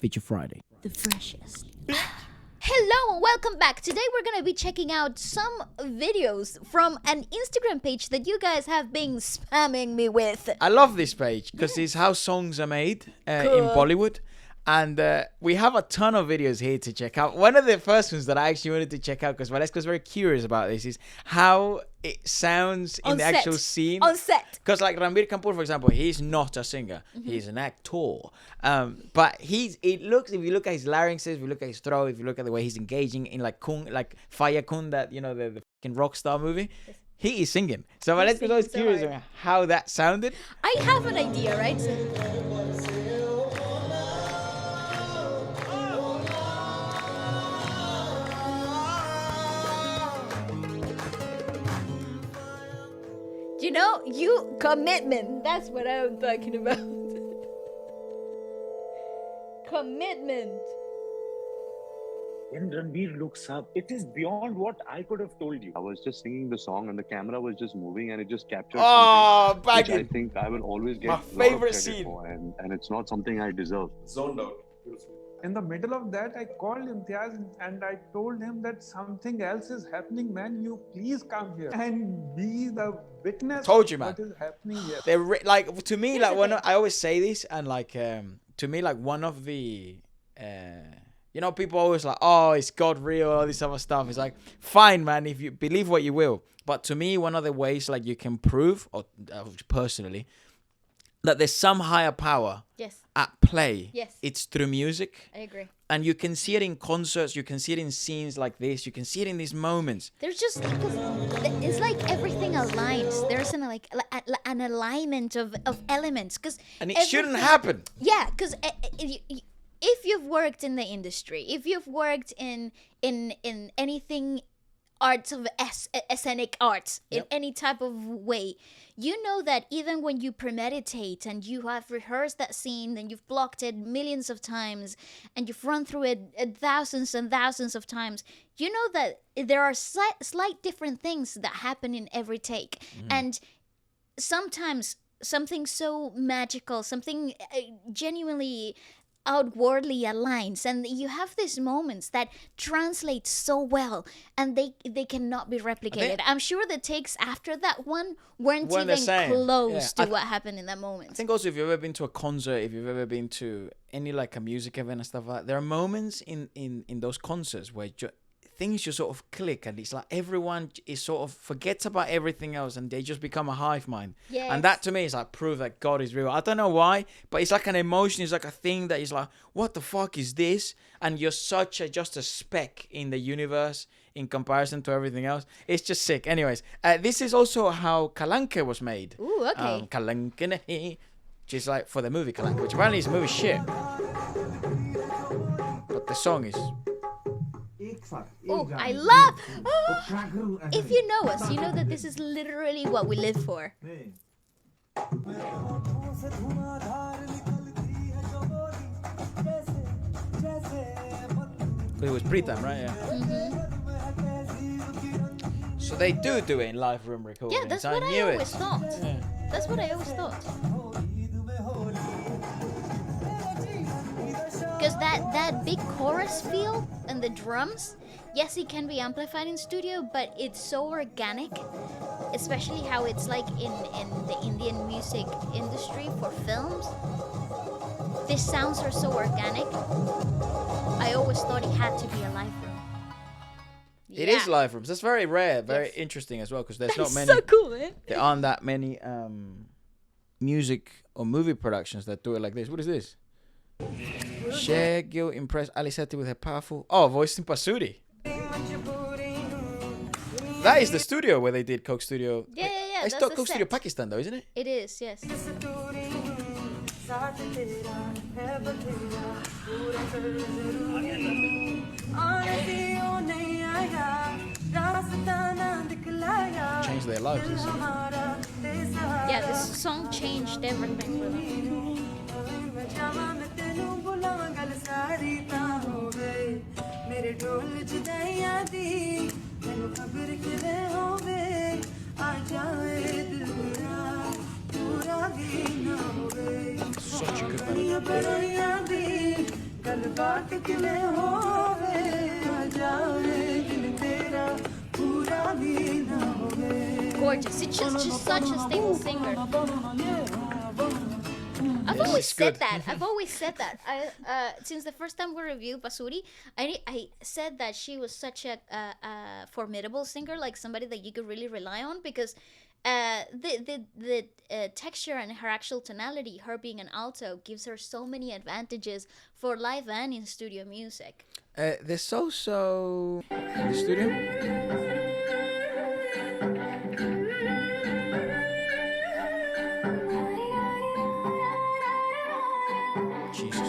Feature Friday. The freshest. Hello and welcome back. Today we're going to be checking out some videos from an Instagram page that you guys have been spamming me with. I love this page because it's how songs are made in Bollywood. And we have a ton of videos here to check out. One of the first ones that I actually wanted to check out because Waleska was very curious about this is how it sounds in the actual scene. On set. Because like Ranbir Kapoor, for example, he's not a singer. He's an actor. But it looks, if you look at his larynxes, if you look at his throat, if you look at the way he's engaging in like Fire Kun, that, you know, the fucking rock star movie. He is singing. So Waleska was always curious about how that sounded. I have an idea, right? You know, commitment. That's what I'm talking about. Commitment. When Ranbir looks up, it is beyond what I could have told you. I was just singing the song and the camera was just moving and it just captured something which I think I will always get my favorite scene for, and it's not something I deserve. Zoned out. Beautiful. In the middle of that, I called Imtiaz and I told him that something else is happening, man. You please come here and be the witness Told you, of man. what is happening here. They're like, to me, like I always say this, and like to me, like one of the you know, people always like, oh, is God real, all this other stuff. It's like, fine, man, if you believe what you will. But to me, one of the ways like you can prove, or personally, that there's some higher power at play. Yes. It's through music. I agree. And you can see it in concerts, you can see it in scenes like this, you can see it in these moments. There's just, it's like everything aligns. There's an alignment of elements. And it shouldn't happen. Yeah, because if you've worked in the industry, if you've worked in anything, arts of scenic arts, in any type of way, you know that even when you premeditate and you have rehearsed that scene and you've blocked it millions of times and you've run through it thousands and thousands of times, you know that there are slight different things that happen in every take. And sometimes something so magical, something genuinely outwardly aligns, and you have these moments that translate so well, and they cannot be replicated. I'm sure the takes after that one weren't even close to what happened in that moment. I think also if you've ever been to a concert, if you've ever been to any like a music event and stuff like that, there are moments in those concerts where things just sort of click, and it's like everyone is sort of forgets about everything else and they just become a hive mind. Yes. And that to me is like proof that God is real. I don't know why, but it's like an emotion, it's like a thing that is like, what the fuck is this? And you're just a speck in the universe in comparison to everything else. It's just sick. Anyways, this is also how Kalanke was made. Ooh, okay. Kalanke, which is like for the movie Kalanke, which apparently is a movie shit. But the song is... Oh, I love... Oh, if you know us, you know that this is literally what we live for. It was pre-time, right? Yeah. So they do it in live room recording. Yeah, that's what I always thought. Yeah. That's what I always thought. Because that big chorus feel and the drums, yes, it can be amplified in studio, but it's so organic, especially how it's like in the Indian music industry for films. These sounds are so organic. I always thought it had to be a live room. It is live rooms. That's very rare, very interesting as well, because there's not many. So cool, man. There aren't that many music or movie productions that do it like this. What is this? Cher Gill impressed Ali Sethi with her powerful... Oh, voice in Pasuri. That is the studio where they did Coke Studio. Yeah. It's not Coke Studio Pakistan though, isn't it? It is, yes. Changed their lives. Yeah, this song changed everything for them. Such a good melody. Gorgeous. It's just such a stable singer. I've This always is said good. that. I've always said that. Since the first time we reviewed Basuri, I said that she was such a formidable singer, like somebody that you could really rely on, because the texture and her actual tonality, her being an alto, gives her so many advantages for live and in studio music. There's also in the studio. Jesus.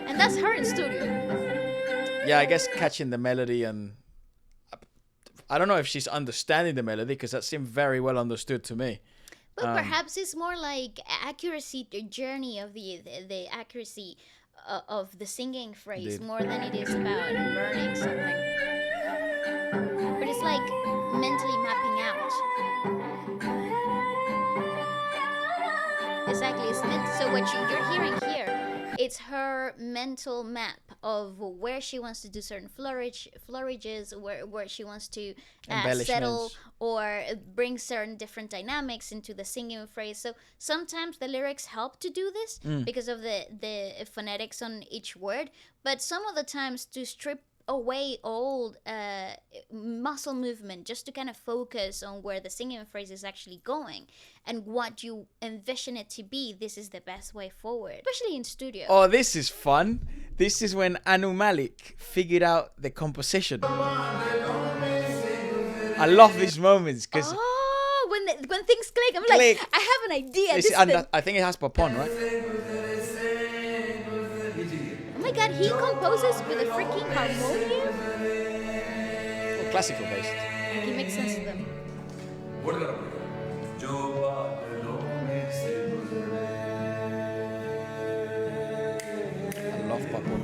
And that's her in studio. Yeah, I guess catching the melody, and I don't know if she's understanding the melody, because that seemed very well understood to me. But perhaps it's more like accuracy, the journey of the accuracy of the singing phrase, Indeed. more than it is about learning something. But it's like mentally mapping out. Exactly. So what you're hearing here, it's her mental map of where she wants to do certain flourishes, where she wants to settle or bring certain different dynamics into the singing phrase. So sometimes the lyrics help to do this because of the phonetics on each word, but some of the times to strip away old muscle movement just to kind of focus on where the singing phrase is actually going and what you envision it to be. This is the best way forward, especially in studio. Oh, this is fun. This is when Anu Malik figured out the composition. I love these moments because when things click, I'm like, I have an idea. I think it has Papon, right? Oh my god, he composes with a freaking harmonium? Well, classical based. He makes sense to them. I love Papon.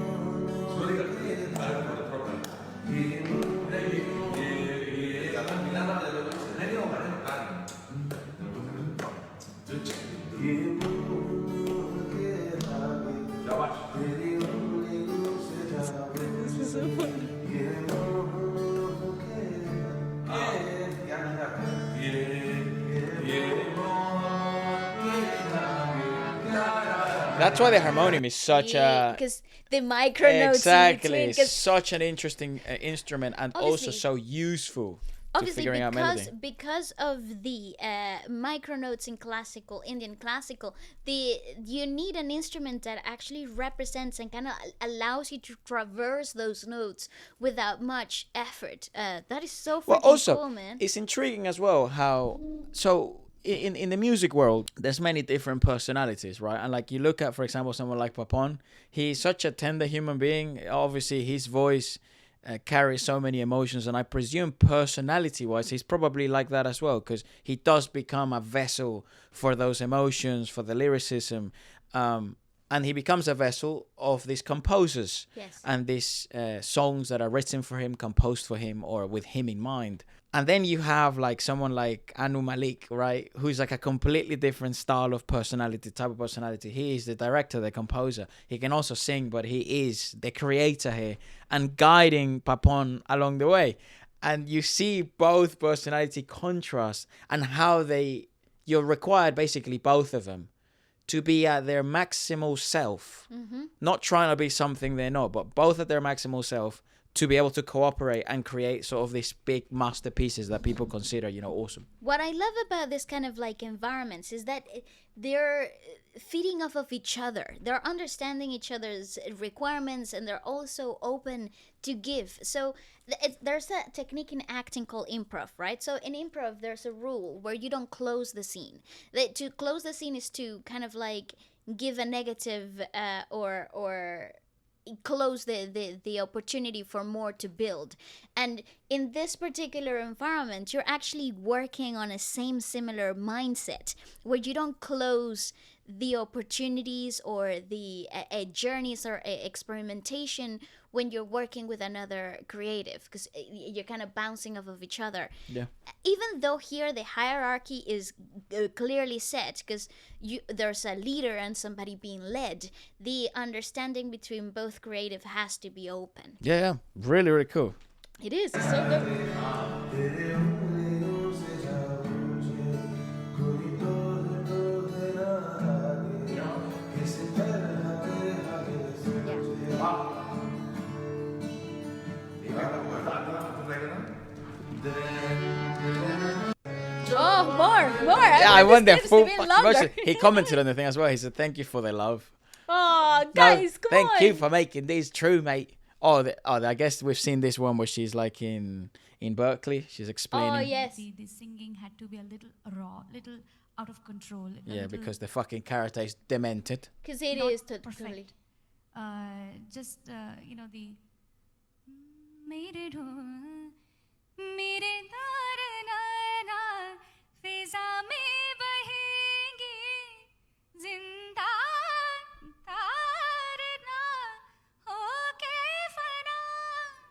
That's why the harmonium is such a... Because the micro notes exactly, in between. such an interesting instrument, and also so useful to figuring out melody. Because of the micronotes in classical, Indian classical, you need an instrument that actually represents and kind of allows you to traverse those notes without much effort. That is so freaking cool, man. It's intriguing as well how... So... In the music world, there's many different personalities, right? And like you look at, for example, someone like Papon, he's such a tender human being. Obviously, his voice carries so many emotions, and I presume personality-wise, he's probably like that as well, because he does become a vessel for those emotions, for the lyricism, and he becomes a vessel of these composers and these songs that are written for him, composed for him, or with him in mind. And then you have like someone like Anu Malik, right? Who's like a completely different style of personality, type of personality. He is the director, the composer. He can also sing, but he is the creator here and guiding Papon along the way. And you see both personality contrast and how you're required, basically both of them, to be at their maximal self. Not trying to be something they're not, but both at their maximal self, to be able to cooperate and create sort of these big masterpieces that people consider, awesome. What I love about this kind of like environments is that they're feeding off of each other. They're understanding each other's requirements, and they're also open to give. So there's a technique in acting called improv, right? So in improv, there's a rule where you don't close the scene. To close the scene is to kind of like give a negative or close the opportunity for more to build. And in this particular environment, you're actually working on a similar mindset where you don't close the opportunities or the journeys or experimentation when you're working with another creative, because you're kind of bouncing off of each other. Yeah. Even though here the hierarchy is clearly set, because there's a leader and somebody being led, the understanding between both creative has to be open. Yeah. Really, really cool. It is. It's so good. Oh, more. Yeah, I want their this full to be fucking longer. version. He commented on the thing as well. He said, "Thank you for the love." Oh, No, guys, come thank on. you for making these true, mate. I guess we've seen this one where she's like in Berkeley. She's explaining. Oh, yes. The singing had to be a little raw, little out of control. Yeah, because the fucking character is demented. Because it not is totally. perfect. Just you know, the मेरे ढूंढ मेरे तारना फिजा में बहेंगी जिंदा तारना होके फना.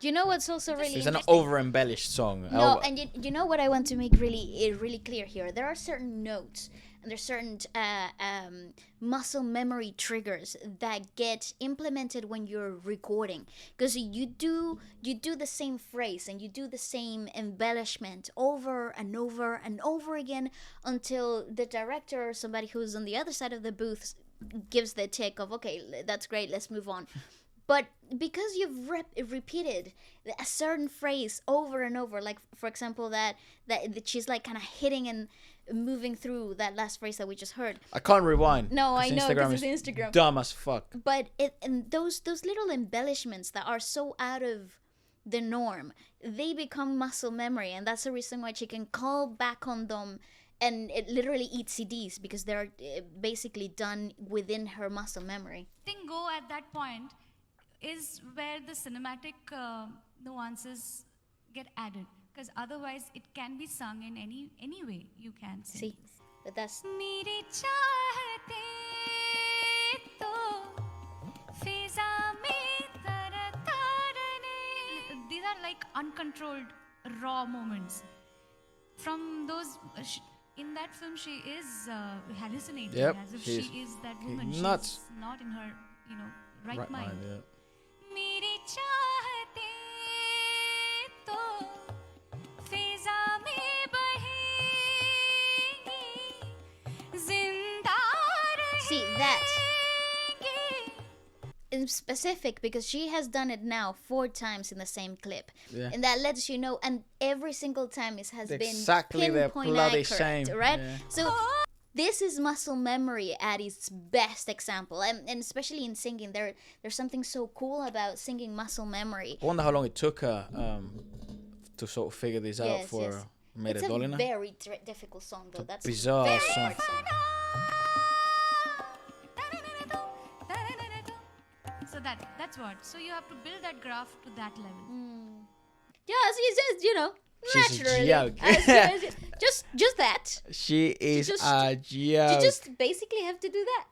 Do you know what's also really It's an interesting? over-embellished song. No, and you know what I want to make really clear here? There are certain notes and there's certain muscle memory triggers that get implemented when you're recording, because you do the same phrase and you do the same embellishment over and over and over again until the director or somebody who's on the other side of the booth gives the tick of, okay, that's great, let's move on. But because you've repeated a certain phrase over and over, like for example that she's like kind of hitting and moving through that last phrase that we just heard. I can't rewind. No, I know, Instagram because is it's Instagram. dumb as fuck. But and those little embellishments that are so out of the norm, they become muscle memory, and that's the reason why she can call back on them and it literally eat CDs, because they're basically done within her muscle memory. Thing go at that point is where the cinematic nuances get added, because otherwise it can be sung in any way you can sing. See, but that's मेरे चाहते तो फिजा में तरतारने. These are like uncontrolled raw moments from those in that film. She is hallucinating, Yep, as if she she is is that woman. nuts. She's not in her right mind. Yeah. मेरे चाहते तो फिजा में बहेंगी जिंदा see that रहेंगी. in specific, because she has done it now 4 times in the same clip, Yeah. and that lets you know, and every single time it has been Exactly the pinpoint bloody accurate, same, right? yeah. So this is muscle memory at its best example, and especially in singing, there's something so cool about singing muscle memory. I wonder how long it took her to sort of figure this out Yes, for yes. Mere It's a Dolina. very difficult song, though. That's a bizarre very song. hard song. So that's what. So you have to build that graph to that level. Yeah, so it's just, She's a naturally. joke. Just that. She is just- a You joke. just basically have to do that.